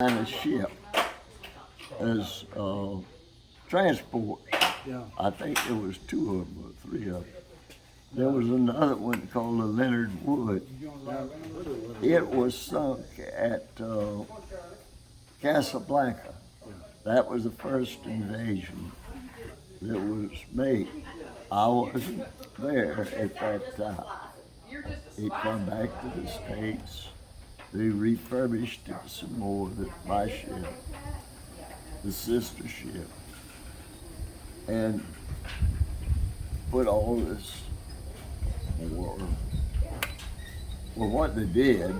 kind of ship as transport. Yeah. I think there was two of them or three of them. There was another one called the Leonard Wood. It was sunk at Casablanca. That was the first invasion that was made. I wasn't there at that time. It come back to the States. They refurbished it some more, my ship, the sister ship, and put all this war. Well, what they did,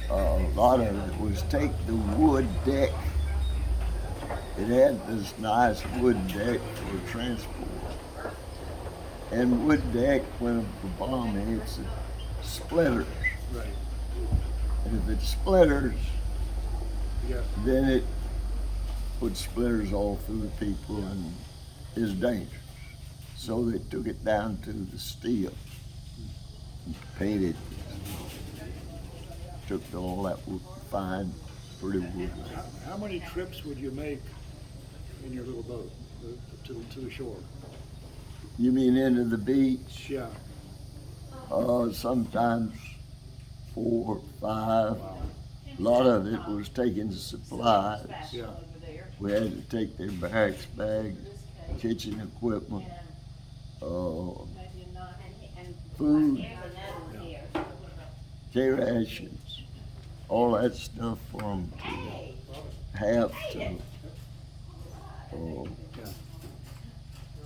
a lot of it was take the wood deck. It had this nice wood deck for transport. And wood deck, when a bomb hits, it splitters. Right. And if it splitters, Yeah. then it puts splitters all through the people and is dangerous. So they took it down to the steel, and painted, took all that fine, pretty wood. How many trips would you make in your little boat to the shore? You mean into the beach? Yeah. Sometimes 4, 5. Wow. A lot of it was taking supplies. Yeah. We had to take their barracks bags, kitchen equipment, food, K-rations, all that stuff for them to have to. Yeah.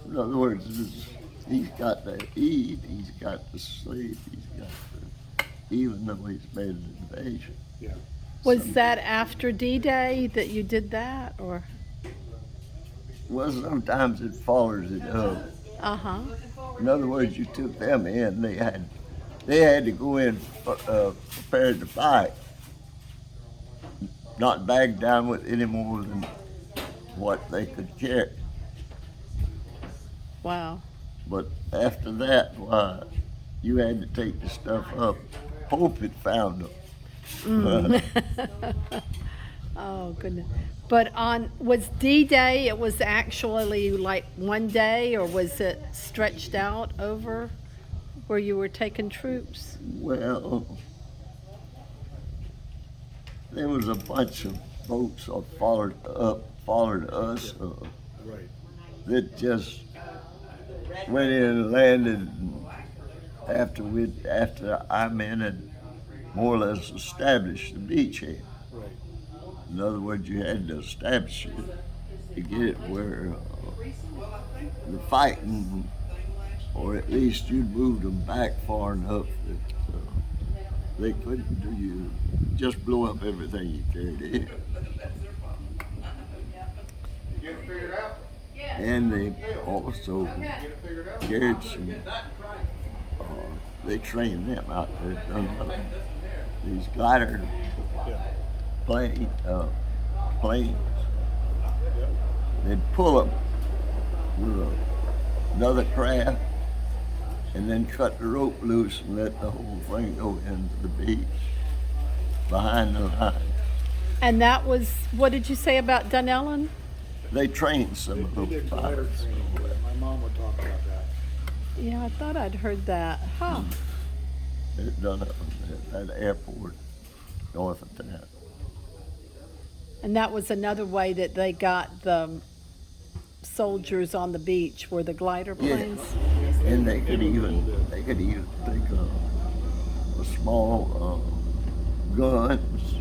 In other words, he's got to eat, he's got to sleep, he's got to, even though he's made an invasion. Yeah. Was that after D-Day that you did that, or? Well, sometimes it follows it up. Uh-huh. In other words, you took them in, they had to go in prepared to fight, not bagged down with any more than what they could carry. Wow. But after that, why, you had to take the stuff up, hope it found them. Oh, goodness. But was D-Day, it was actually like one day, or was it stretched out over where you were taking troops? Well, there was a bunch of boats that followed us Right. that just went in and landed after our men had more or less established the beachhead. Right. In other words, you had to establish it to get it where the fighting, or at least you moved them back far enough that they couldn't do you, just blow up everything you carried in. And they also carried some, they trained them out there, done these glider Yeah. planes. They'd pull them with another craft and then cut the rope loose and let the whole thing go into the beach behind the line. And that was, what did you say about Dunellen? They trained some They of those did glider pilots. training for it. My mom would talk about that. Yeah, I thought I'd heard that. Huh. They'd done it at that airport north of town. And that was another way that they got the soldiers on the beach, were the glider Yeah. planes? And they could even take a small guns,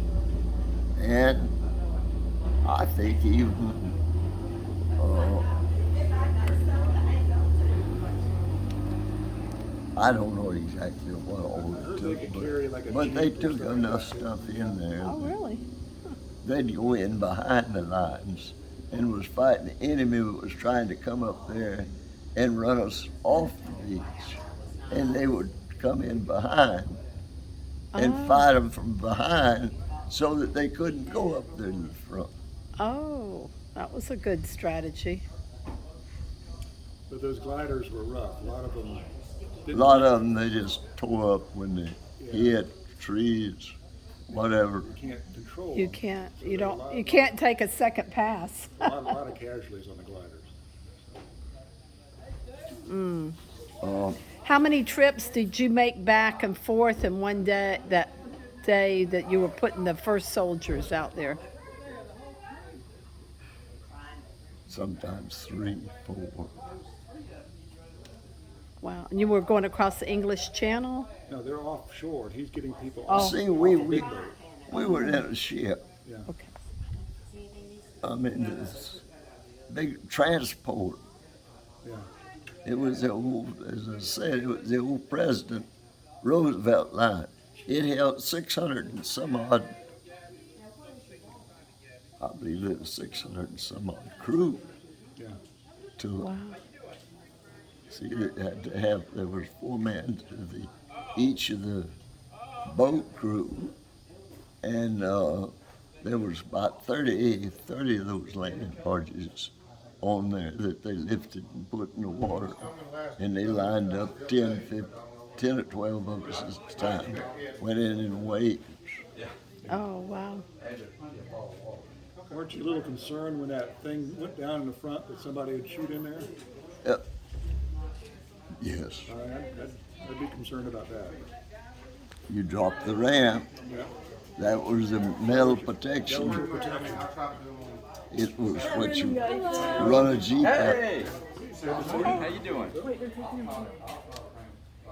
and I think even I don't know exactly what all they They could carry like a took, but they jeep or took something enough like that. stuff in there. Oh, really? They'd go in behind the lines and was fighting the enemy that was trying to come up there and run us off the beach. And they would come in behind and Oh. fight them from behind so that they couldn't go up there in the front. Oh, that was a good strategy. But those gliders were rough. A lot of them. A lot of them they just tore up when they hit trees whatever. You can't control You them. can't, So you there are a don't, lot you of- can't take a second pass. A lot of casualties on the gliders. How many trips did you make back and forth in one day, that day that you were putting the first soldiers out there? Sometimes 3, 4. Wow, and you were going across the English Channel? No, they're offshore, and he's getting people Oh. off, See, off we a big boat. were in a ship. Yeah, Okay. I mean, this big transport. yeah. It was the old, as I said, it was the old President Roosevelt line. It held 600 and some odd, I believe it was 600 and some odd crew Yeah. to it. Wow. See, it had to have, there was 4 men to each of the boat crew, and there was about 30 of those landing barges on there that they lifted and put in the water, and they lined up 10 or 12 of us at a time, went in waves. Oh, wow. Weren't you a little concerned when that thing went down in the front that somebody would shoot in there? Yes, I'd be concerned about that. you drop the ramp, Yeah. that was the metal That was protection. your protection. It was what you run a Jeep up. Hey! How you doing?